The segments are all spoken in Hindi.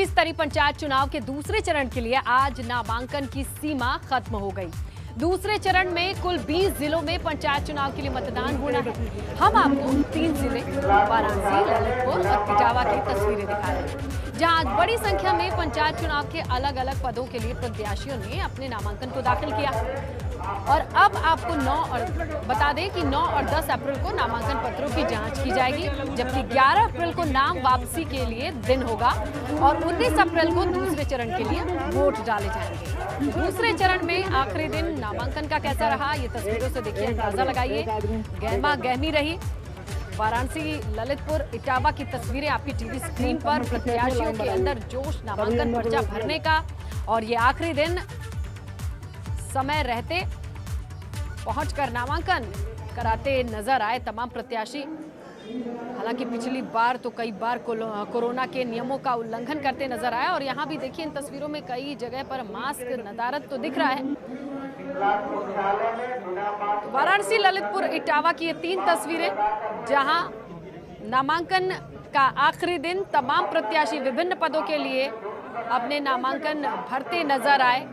स्तरीय पंचायत चुनाव के दूसरे चरण के लिए आज नामांकन की सीमा खत्म हो गई। दूसरे चरण में कुल 20 जिलों में पंचायत चुनाव के लिए मतदान होना है। हम आपको 3 जिले वाराणसी, ललितपुर और इटावा की तस्वीरें दिखा रहे हैं, जहां बड़ी संख्या में पंचायत चुनाव के अलग अलग पदों के लिए प्रत्याशियों ने अपने नामांकन को दाखिल किया। और अब आपको 9 और 10 अप्रैल को नामांकन पत्रों की जांच की जाएगी, जबकि 11 अप्रैल को नाम वापसी के लिए दिन होगा और 19 अप्रैल को दूसरे चरण के लिए वोट डाले जाएंगे। दूसरे चरण में आखिरी दिन नामांकन का कैसा रहा, ये तस्वीरों से देखिए, अंदाजा लगाइए। गहमा गहमी रही। वाराणसी, ललितपुर, इटावा की तस्वीरें आपकी टीवी स्क्रीन पर। प्रत्याशियों के अंदर जोश नामांकन पर्चा भरने का, और ये आखिरी दिन समय रहते पहुंचकर नामांकन कराते नजर आए तमाम प्रत्याशी। हालांकि पिछली बार तो कई बार कोरोना के नियमों का उल्लंघन करते नजर आए, और यहां भी देखिए इन तस्वीरों में कई जगह पर मास्क नदारद तो दिख रहा है। वाराणसी, ललितपुर, इटावा की ये 3 तस्वीरें, जहां नामांकन का आखिरी दिन तमाम प्रत्याशी विभिन्न पदों के लिए अपने नामांकन भरते नजर आए।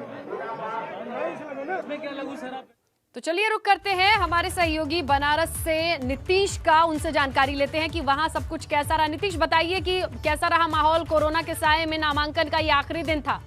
तो चलिए रुक करते हैं हमारे सहयोगी बनारस से नीतीश का, उनसे जानकारी लेते हैं कि वहां सब कुछ कैसा रहा। नीतीश, बताइए कि कैसा रहा माहौल कोरोना के साए में नामांकन का ये आखिरी दिन था।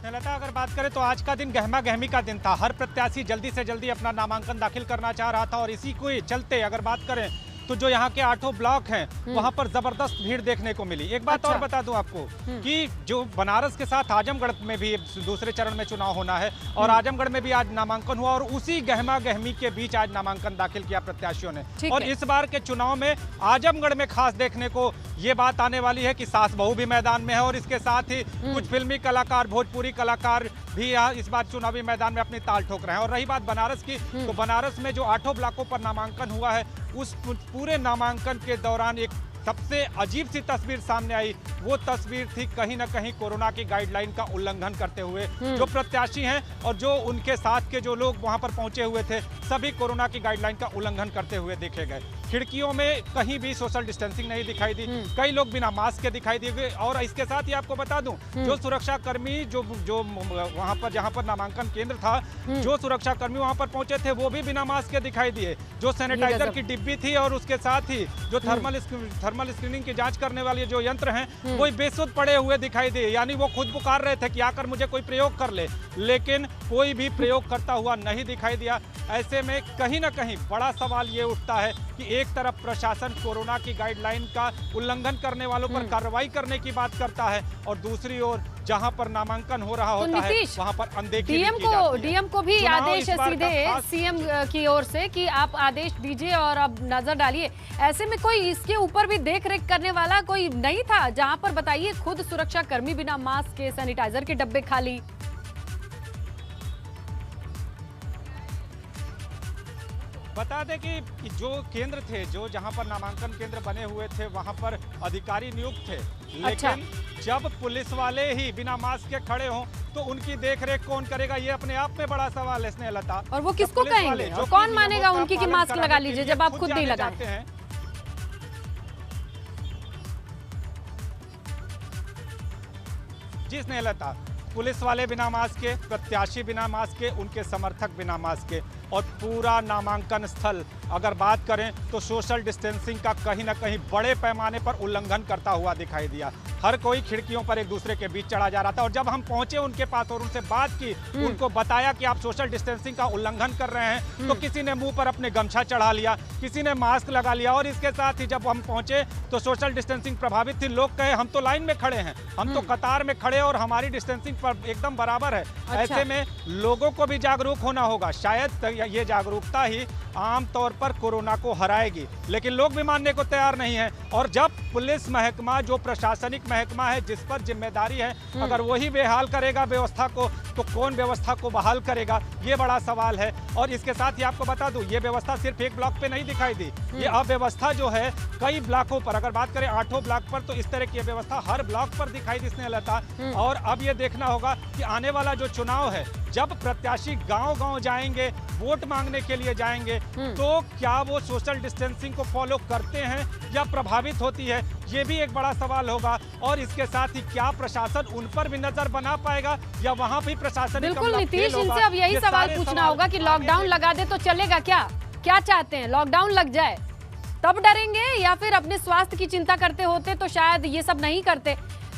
लता, अगर बात करें तो आज का दिन गहमा गहमी का दिन था। हर प्रत्याशी जल्दी से जल्दी अपना नामांकन दाखिल करना चाह रहा था, और इसी को चलते अगर बात करें तो जो यहाँ के 8 ब्लॉक हैं वहां पर जबरदस्त भीड़ देखने को मिली। एक बात और बता दूं आपको कि जो बनारस के साथ आजमगढ़ में भी दूसरे चरण में चुनाव होना है, और आजमगढ़ में भी आज नामांकन हुआ, और उसी गहमा गहमी के बीच आज नामांकन दाखिल किया प्रत्याशियों ने। और इस बार के चुनाव में आजमगढ़ में खास देखने को ये बात आने वाली है कि सास बहू भी मैदान में है, और इसके साथ ही कुछ फिल्मी कलाकार, भोजपुरी कलाकार भी यहाँ इस बार चुनावी मैदान में अपनी ताल ठोक रहे हैं। और रही बात बनारस की, तो बनारस में जो 8 ब्लॉकों पर नामांकन हुआ है, उस पूरे नामांकन के दौरान एक सबसे अजीब सी तस्वीर सामने आई। वो तस्वीर थी कहीं ना कहीं कोरोना की गाइडलाइन का उल्लंघन करते हुए जो प्रत्याशी हैं और जो उनके साथ के जो लोग वहां पर पहुंचे हुए थे, सभी कोरोना की गाइडलाइन का उल्लंघन करते हुए देखे गए। खिड़कियों में कहीं भी सोशल डिस्टेंसिंग नहीं दिखाई दी, कई लोग बिना मास्क के दिखाई दिए। और इसके साथ ही आपको बता दूं, जो सुरक्षा कर्मी जो वहां पर जहां पर नामांकन केंद्र था, जो सुरक्षा कर्मी वहां पर पहुंचे थे, वो भी बिना मास्क के दिखाई दिए। जो सैनिटाइजर की डिब्बी थी और उसके साथ ही जो थर्मल स्क्रीनिंग की जांच करने वाले जो यंत्र हैं, वो बेसुध पड़े हुए दिखाई दिए। यानी वो खुद पुकार रहे थे कि आकर मुझे कोई प्रयोग कर ले, लेकिन कोई भी प्रयोग करता हुआ नहीं दिखाई दिया। ऐसे में कहीं ना कहीं बड़ा सवाल ये उठता है कि एक तरफ प्रशासन कोरोना की गाइडलाइन का उल्लंघन करने वालों पर कार्रवाई करने की बात करता है, और दूसरी ओर जहां पर नामांकन हो रहा होता है वहां पर अनदेखी डीएम को भी आदेश सीधे सीएम की ओर से कि आप आदेश दीजिए और अब नजर डालिए। ऐसे में कोई इसके ऊपर भी देख रेख करने वाला कोई नहीं था, जहां पर बताइए खुद सुरक्षा कर्मी बिना मास्क के, सैनिटाइजर के डब्बे खाली। बता दें कि जो केंद्र थे, जो जहां पर नामांकन केंद्र बने हुए थे, वहां पर अधिकारी नियुक्त थे, लेकिन जब पुलिस वाले ही बिना मास्क के खड़े हों तो उनकी देखरेख कौन करेगा, ये अपने आप में बड़ा सवाल है स्नेहलता। और वो किसको कहेंगे, और कौन मानेगा उनकी कि मास्क लगा लीजिए जब आप खुद नहीं लगाते हैं। जी स्नेहलता, पुलिस वाले बिना मास्क के, प्रत्याशी बिना मास्क के, उनके समर्थक बिना मास्क के, और पूरा नामांकन स्थल अगर बात करें तो सोशल डिस्टेंसिंग का कहीं ना कहीं बड़े पैमाने पर उल्लंघन करता हुआ दिखाई दिया। हर कोई खिड़कियों पर एक दूसरे के बीच चढ़ा जा रहा था, और जब हम पहुंचे उनके पास और उनसे बात की, उनको बताया कि आप सोशल डिस्टेंसिंग का उल्लंघन कर रहे हैं, तो किसी ने मुंह पर अपने गमछा चढ़ा लिया, किसी ने मास्क लगा लिया। और इसके साथ ही जब हम पहुंचे तो सोशल डिस्टेंसिंग प्रभावित थी। लोग कहे हम तो लाइन में खड़े हैं, हम तो कतार में खड़े और हमारी डिस्टेंसिंग पर एकदम बराबर है। ऐसे में लोगों को भी जागरूक होना होगा। शायद ये जागरूकता ही आम तौर पर कोरोना को हराएगी, लेकिन लोग भी मानने को तैयार नहीं है। और जब पुलिस महकमा, जो प्रशासनिक महकमा है, जिस पर जिम्मेदारी है, अगर वही बेहाल करेगा व्यवस्था को, तो कौन व्यवस्था को बहाल करेगा, ये बड़ा सवाल है। और इसके साथ ही आपको बता दूं, ये व्यवस्था सिर्फ एक ब्लॉक पे नहीं दिखाई दी, ये अव्यवस्था जो है कई ब्लॉकों पर, अगर बात करें 8 ब्लॉक पर, तो इस तरह की व्यवस्था हर ब्लॉक पर दिखाई देने लगा। और अब ये देखना होगा कि आने वाला जो चुनाव है, जब प्रत्याशी गांव-गांव जाएंगे, वोट मांगने के लिए जाएंगे, तो क्या वो सोशल डिस्टेंसिंग को फॉलो करते हैं या प्रभावित होती है, ये भी एक बड़ा सवाल होगा। और इसके साथ ही क्या प्रशासन उन पर भी नजर बना पाएगा या वहां भी प्रशासन बिल्कुल नीतीश, इनसे अब यही सवाल पूछना होगा कि लॉकडाउन लगा दे तो चलेगा क्या? क्या चाहते हैं, लॉकडाउन लग जाए तब डरेंगे, या फिर अपने स्वास्थ्य की चिंता करते होते तो शायद ये सब नहीं करते।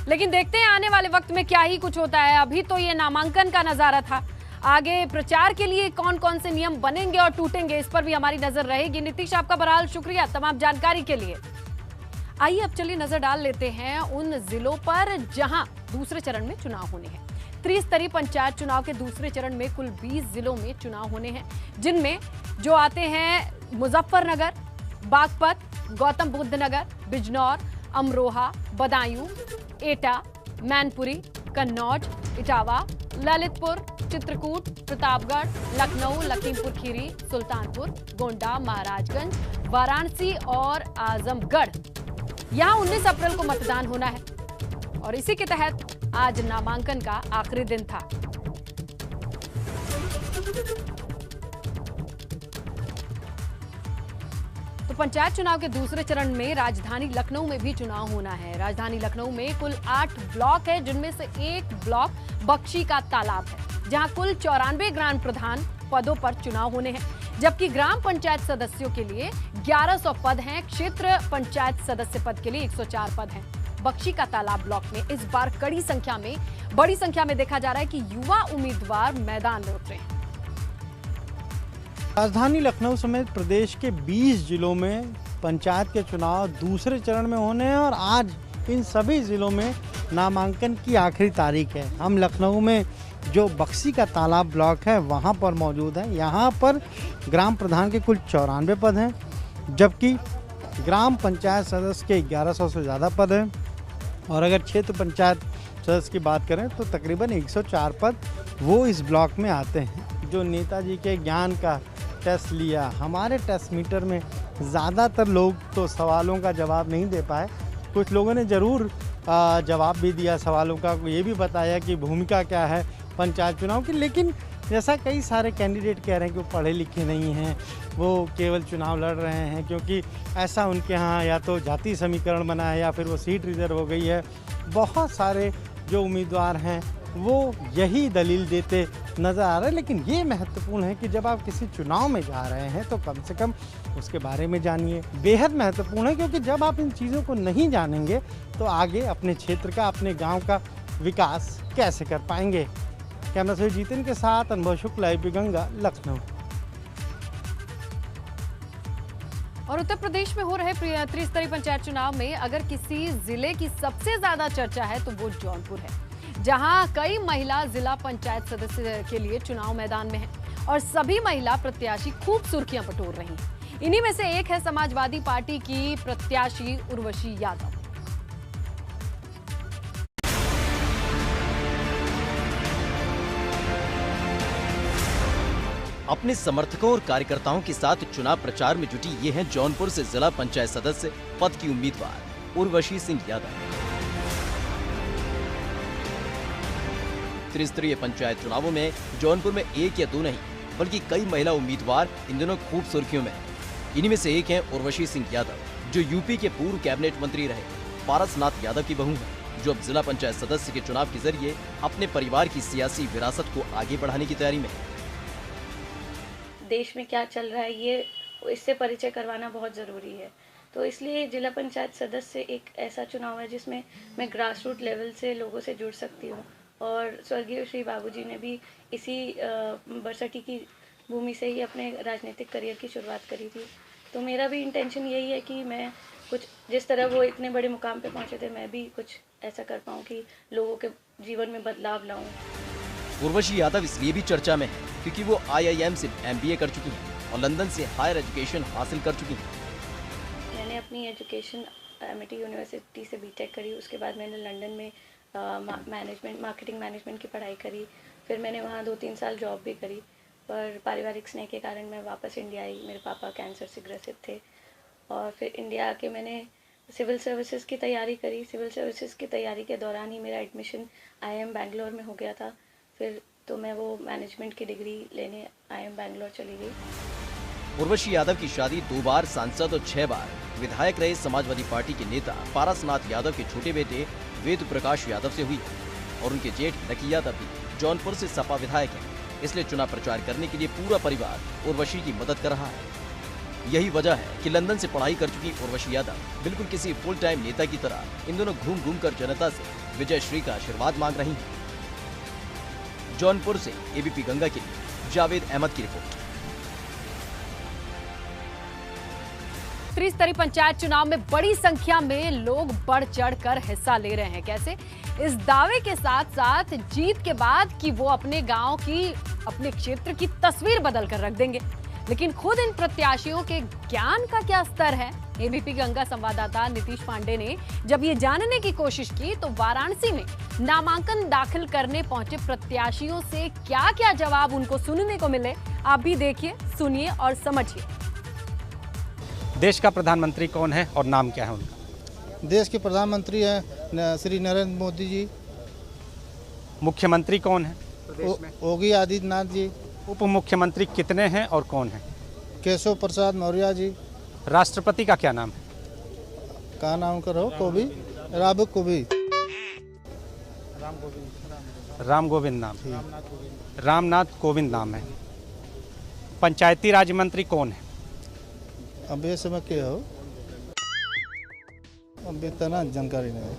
लेकिन देखते हैं आने वाले वक्त में क्या ही कुछ होता है। अभी तो ये नामांकन का नजारा था, आगे प्रचार के लिए कौन कौन से नियम बनेंगे और टूटेंगे, इस पर भी हमारी नजर रहेगी। नीतीश, आपका बहरहाल शुक्रिया तमाम जानकारी के लिए। आइए अब चलिए नजर डाल लेते हैं उन जिलों पर जहां दूसरे चरण में चुनाव होने हैं। त्रिस्तरीय पंचायत चुनाव के दूसरे चरण में कुल 20 जिलों में चुनाव होने हैं, जिनमें जो आते हैं मुजफ्फरनगर, बागपत, गौतम बुद्ध नगर, बिजनौर, अमरोहा, बदायूं, एटा, मैनपुरी, कन्नौज, इटावा, ललितपुर, चित्रकूट, प्रतापगढ़, लखनऊ, लखीमपुर खीरी, सुल्तानपुर, गोंडा, महाराजगंज, वाराणसी और आजमगढ़। यहां 19 अप्रैल को मतदान होना है और इसी के तहत आज नामांकन का आखिरी दिन था। तो पंचायत चुनाव के दूसरे चरण में राजधानी लखनऊ में भी चुनाव होना है। राजधानी लखनऊ में कुल 8 ब्लॉक है, जिनमें से एक ब्लॉक बख्शी का तालाब है, जहां कुल 94 ग्राम प्रधान पदों पर चुनाव होने हैं, जबकि ग्राम पंचायत सदस्यों के लिए 1100 पद हैं। क्षेत्र पंचायत सदस्य पद के लिए 104 पद हैं। बख्शी का तालाब ब्लॉक में इस बार बड़ी संख्या में देखा जा रहा है कि युवा उम्मीदवार मैदान में उतरे हैं। राजधानी लखनऊ समेत प्रदेश के 20 जिलों में पंचायत के चुनाव दूसरे चरण में होने हैं और आज इन सभी जिलों में नामांकन की आखिरी तारीख है। हम लखनऊ में जो बख्शी का तालाब ब्लॉक है वहां पर मौजूद है। यहां पर ग्राम प्रधान के कुल 94 पद हैं, जबकि ग्राम पंचायत सदस्य के 1100 से ज़्यादा पद हैं। और अगर क्षेत्र पंचायत सदस्य की बात करें तो तकरीबन 104 पद वो इस ब्लॉक में आते हैं। जो नेताजी के ज्ञान का टेस्ट लिया, हमारे टेस्ट मीटर में ज़्यादातर लोग तो सवालों का जवाब नहीं दे पाए। कुछ लोगों ने ज़रूर जवाब भी दिया सवालों का, ये भी बताया कि भूमिका क्या है पंचायत चुनाव की। लेकिन जैसा कई सारे कैंडिडेट कह रहे हैं कि वो पढ़े लिखे नहीं हैं, वो केवल चुनाव लड़ रहे हैं क्योंकि ऐसा उनके यहाँ या तो जाति समीकरण बना है या फिर वो सीट रिजर्व हो गई है। बहुत सारे जो उम्मीदवार हैं वो यही दलील देते नज़र आ रहे हैं। लेकिन ये महत्वपूर्ण है कि जब आप किसी चुनाव में जा रहे हैं तो कम से कम उसके बारे में जानिए। बेहद महत्वपूर्ण है क्योंकि जब आप इन चीज़ों को नहीं जानेंगे तो आगे अपने क्षेत्र का, अपने गांव का विकास कैसे कर पाएंगे। कैमरा से जीतन के साथ अनुभव शुक्ला, IP गंगा, लखनऊ। और उत्तर प्रदेश में हो रहे त्रिस्तरीय पंचायत चुनाव में अगर किसी जिले की सबसे ज्यादा चर्चा है तो वो जौनपुर है, जहां कई महिला जिला पंचायत सदस्य के लिए चुनाव मैदान में हैं और सभी महिला प्रत्याशी खूब सुर्खियां बटोर रही हैं। इन्हीं में से एक है समाजवादी पार्टी की प्रत्याशी उर्वशी यादव। अपने समर्थकों और कार्यकर्ताओं के साथ चुनाव प्रचार में जुटी ये हैं जौनपुर से जिला पंचायत सदस्य पद की उम्मीदवार उर्वशी सिंह यादव। त्रिस्तरीय पंचायत चुनावों में जौनपुर में एक या दो नहीं बल्कि कई महिला उम्मीदवार इन दिनों खूब सुर्खियों में। इन्हीं में से एक हैं उर्वशी सिंह यादव, जो यूपी के पूर्व कैबिनेट मंत्री रहे पारसनाथ यादव की बहू हैं, जो अब जिला पंचायत सदस्य के चुनाव के जरिए अपने परिवार की सियासी विरासत को आगे बढ़ाने की तैयारी में है। देश में क्या चल रहा है ये इससे परिचय करवाना बहुत ज़रूरी है, तो इसलिए जिला पंचायत सदस्य एक ऐसा चुनाव है जिसमें मैं ग्रास रूट लेवल से लोगों से जुड़ सकती हूँ। और स्वर्गीय श्री बाबूजी ने भी इसी बरसठी की भूमि से ही अपने राजनीतिक करियर की शुरुआत करी थी, तो मेरा भी इंटेंशन यही है कि मैं कुछ जिस तरह वो इतने बड़े मुकाम पे पहुँचे थे, मैं भी कुछ ऐसा कर पाऊँ कि लोगों के जीवन में बदलाव लाऊँ। उर्वशी यादव इसलिए भी चर्चा में है क्योंकि वो IIM से MBA कर चुकी हैं और लंदन से हायर एजुकेशन हासिल कर चुकी हैं। मैंने अपनी एजुकेशन MIT यूनिवर्सिटी से BTech करी, उसके बाद मैंने लंदन में मार्केटिंग मैनेजमेंट की पढ़ाई करी, फिर मैंने वहाँ 2-3 साल जॉब भी करी पर पारिवारिक स्नेह के कारण मैं वापस इंडिया आई। मेरे पापा कैंसर से ग्रसित थे और फिर इंडिया आके मैंने सिविल सर्विसेज की तैयारी करी। सिविल सर्विसेज की तैयारी के दौरान ही मेरा एडमिशन IIM बैंगलोर में हो गया था। फिर तो मैं वो मैनेजमेंट की डिग्री लेने IIM बैंगलोर चली गई। उर्वशी यादव की शादी 2 बार सांसद और 6 बार विधायक रहे समाजवादी पार्टी के नेता पारसनाथ यादव के छोटे बेटे वेद प्रकाश यादव से हुई और उनके जेठ लकी यादव भी जौनपुर से सपा विधायक हैं। इसलिए चुनाव प्रचार करने के लिए पूरा परिवार उर्वशी की मदद कर रहा है। यही वजह है कि लंदन से पढ़ाई कर चुकी उर्वशी यादव बिल्कुल किसी फुल टाइम नेता की तरह इन दोनों घूम घूम कर जनता से विजय श्री का आशीर्वाद मांग रही हैं। जौनपुर से ABP गंगा के लिए जावेद अहमद की रिपोर्ट। त्रिस्तरीय पंचायत चुनाव में बड़ी संख्या में लोग बढ़ चढ़कर हिस्सा ले रहे हैं। कैसे? इस दावे के साथ साथ जीत के बाद कि वो अपने गांव की, अपने क्षेत्र की तस्वीर बदल कर रख देंगे। लेकिन खुद इन प्रत्याशियों के ज्ञान का क्या स्तर है? ABP गंगा संवाददाता नीतीश पांडे ने जब ये जानने की कोशिश की तो वाराणसी में नामांकन दाखिल करने पहुंचे प्रत्याशियों से क्या-क्या जवाब उनको सुनने को मिले, आप भी देखिए, सुनिए और समझिए। देश का प्रधानमंत्री कौन है और नाम क्या है उनका? देश के प्रधानमंत्री हैं श्री नरेंद्र मोदी जी। मुख्यमंत्री कौन है प्रदेश में? योगी आदित्यनाथ जी। उप मुख्यमंत्री कितने हैं और कौन है? केशव प्रसाद मौर्य जी। राष्ट्रपति का क्या नाम है? का नाम करो कोबी राब कोबी राम गोविंद नाम, रामनाथ कोविंद नाम है। पंचायती राज मंत्री कौन है? अब ये समय क्या हो, अब इतना जानकारी नहीं।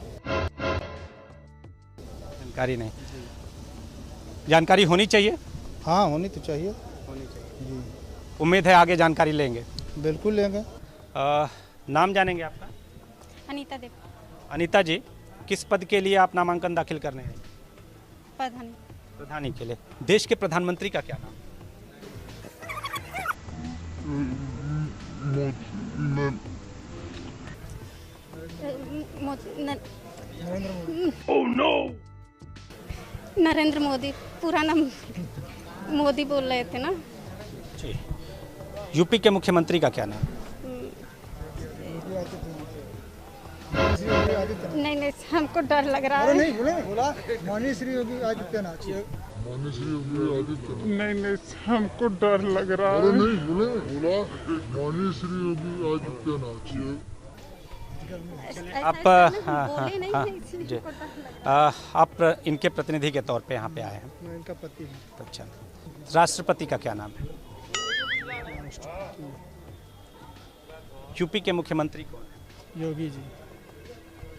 जानकारी नहीं, जानकारी होनी चाहिए। हाँ होनी तो चाहिए। जी उम्मीद है आगे जानकारी लेंगे। बिल्कुल लेंगे। नाम जानेंगे आपका? अनीता देव। अनीता जी, किस पद के लिए आप नामांकन दाखिल करने हैं? प्रधान। प्रधानी के लिए। देश के प्रधानमंत्री का क्या नाम? नरेंद्र मोदी। पूरा नाम मोदी बोल रहे थे ना जी। यूपी के मुख्यमंत्री का क्या नाम? नहीं हमको डर लग रहा है। नहीं बोला माननीय श्री योगी आदित्यनाथ। नहीं हमको डर लग रहा है। नहीं बोला माननीय श्री योगी आदित्यनाथ। आप जी, आप इनके प्रतिनिधि के तौर पे यहाँ पे आए हैं। मैं इनका पति हूँ। अच्छा, राष्ट्रपति का क्या नाम है? यूपी के मुख्यमंत्री कौन है? योगी जी।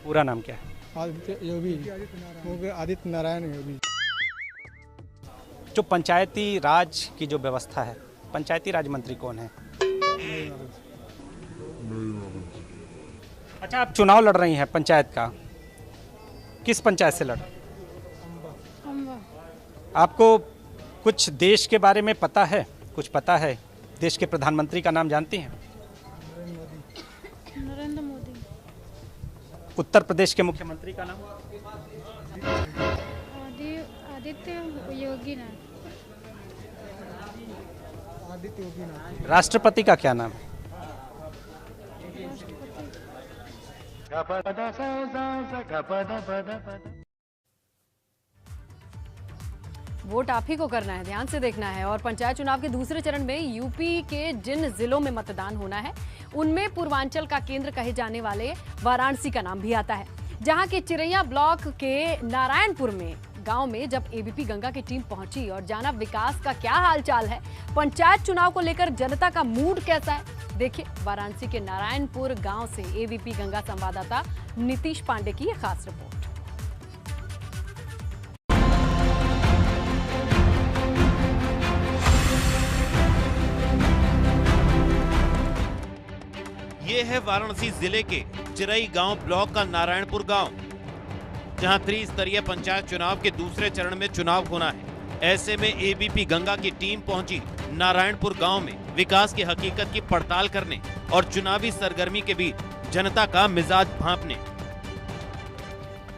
पूरा नाम क्या है? आदित्य योगी, आदित्य नारायण योगी। जो पंचायती राज की जो व्यवस्था है, पंचायती राज मंत्री कौन है? अच्छा, आप चुनाव लड़ रही हैं पंचायत का, किस पंचायत से लड़? आपको कुछ देश के बारे में पता है? कुछ पता है? देश के प्रधानमंत्री का नाम जानती हैं? नरेंद्र मोदी। उत्तर प्रदेश के मुख्यमंत्री का नाम? आदित्य योगी ना। आदित्य योगी नाथ। राष्ट्रपति का क्या नाम है? वोट आप ही को करना है, ध्यान से देखना है। और पंचायत चुनाव के दूसरे चरण में यूपी के जिन जिलों में मतदान होना है उनमें पूर्वांचल का केंद्र कहे जाने वाले वाराणसी का नाम भी आता है, जहां के चिरैया ब्लॉक के नारायणपुर में गांव में जब ABP गंगा की टीम पहुंची और जाना विकास का क्या हालचाल है, पंचायत चुनाव को लेकर जनता का मूड कैसा है, देखिए वाराणसी के नारायणपुर गांव से ABP गंगा संवाददाता नीतीश पांडे की यह खास रिपोर्ट। ये है वाराणसी जिले के चिरई गांव ब्लॉक का नारायणपुर गांव, जहां त्रिस्तरीय पंचायत चुनाव के दूसरे चरण में चुनाव होना है। ऐसे में ABP गंगा की टीम पहुंची नारायणपुर गांव में विकास की हकीकत की पड़ताल करने और चुनावी सरगर्मी के बीच जनता का मिजाज भांपने।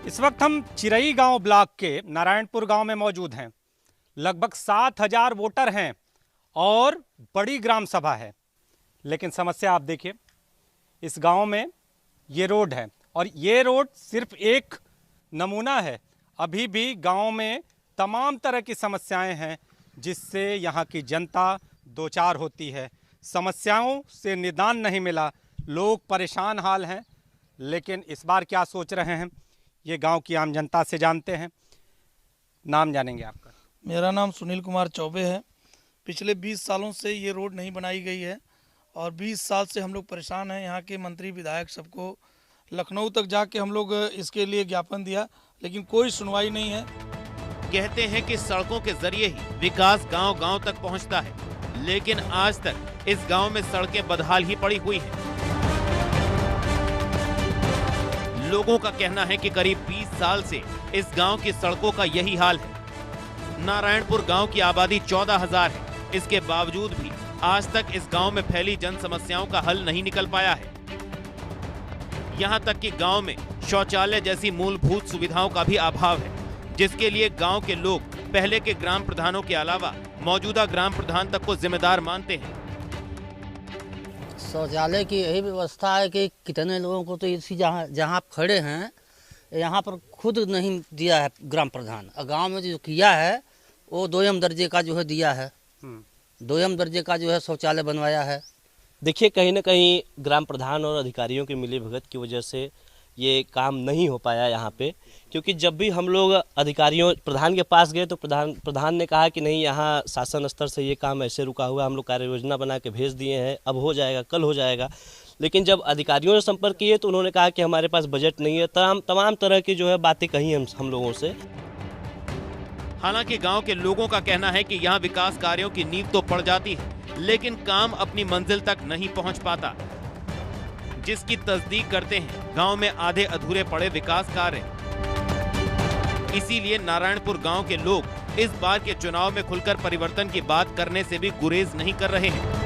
इस वक्त हम चिरई गांव ब्लॉक के नारायणपुर गांव में मौजूद हैं। लगभग 7000 वोटर हैं और बड़ी ग्राम सभा है, लेकिन समस्या आप देखिए, इस गांव में ये रोड है और ये रोड सिर्फ एक नमूना है। अभी भी गांव में तमाम तरह की समस्याएं हैं जिससे यहाँ की जनता दो चार होती है। समस्याओं से निदान नहीं मिला, लोग परेशान हाल हैं। लेकिन इस बार क्या सोच रहे हैं ये गांव की आम जनता से जानते हैं। नाम जानेंगे आपका? मेरा नाम सुनील कुमार चौबे है। पिछले 20 सालों से ये रोड नहीं बनाई गई है और 20 साल से हम लोग परेशान हैं। यहाँ के मंत्री विधायक सबको लखनऊ तक जाके हम लोग इसके लिए ज्ञापन दिया, लेकिन कोई सुनवाई नहीं है। कहते हैं कि सड़कों के जरिए ही विकास गांव-गांव तक पहुंचता है, लेकिन आज तक इस गांव में सड़कें बदहाल ही पड़ी हुई हैं। लोगों का कहना है कि करीब 20 साल से इस गांव की सड़कों का यही हाल है। नारायणपुर गांव की आबादी 14,000 है, इसके बावजूद भी आज तक इस गांव में फैली जन समस्याओं का हल नहीं निकल पाया है। यहां तक कि गांव में शौचालय जैसी मूलभूत सुविधाओं का भी अभाव है, जिसके लिए गांव के लोग पहले के ग्राम प्रधानों के अलावा मौजूदा ग्राम प्रधान तक को जिम्मेदार मानते हैं। शौचालय की यही व्यवस्था है कि कितने लोगों को तो इसी जहाँ आप खड़े हैं यहाँ पर खुद नहीं दिया है ग्राम प्रधान। गांव में जो किया है वो दोयम दर्जे का जो है दिया है, दोयम दर्जे का जो है शौचालय बनवाया है। देखिए, कहीं ना कहीं ग्राम प्रधान और अधिकारियों की मिलीभगत की वजह से ये काम नहीं हो पाया यहाँ पे, क्योंकि जब भी हम लोग अधिकारियों प्रधान के पास गए तो प्रधान ने कहा कि नहीं, यहाँ शासन स्तर से ये काम ऐसे रुका हुआ, हम लोग कार्य योजना बना के भेज दिए हैं, अब हो जाएगा, कल हो जाएगा। लेकिन जब अधिकारियों ने संपर्क किए तो उन्होंने कहा कि हमारे पास बजट नहीं है। तमाम तरह की जो है बातें कही हम लोगों से। हालांकि गांव के लोगों का कहना है कि यहाँ विकास कार्यों की नींव तो पड़ जाती है, लेकिन काम अपनी मंजिल तक नहीं पहुँच पाता, जिसकी तस्दीक करते हैं गांव में आधे अधूरे पड़े विकास कार्य। इसीलिए नारायणपुर गांव के लोग इस बार के चुनाव में खुलकर परिवर्तन की बात करने से भी गुरेज नहीं कर रहे हैं।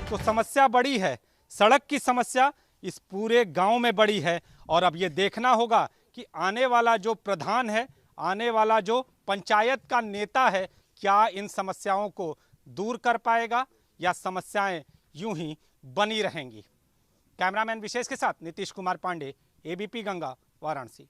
तो समस्या बड़ी है, सड़क की समस्या इस पूरे गांव में बड़ी है और अब ये देखना होगा कि आने वाला जो प्रधान है, आने वाला जो पंचायत का नेता है, क्या इन समस्याओं को दूर कर पाएगा या समस्याएं यूं ही बनी रहेंगी। कैमरामैन विशेष के साथ नीतीश कुमार पांडे, एबीपी गंगा, वाराणसी।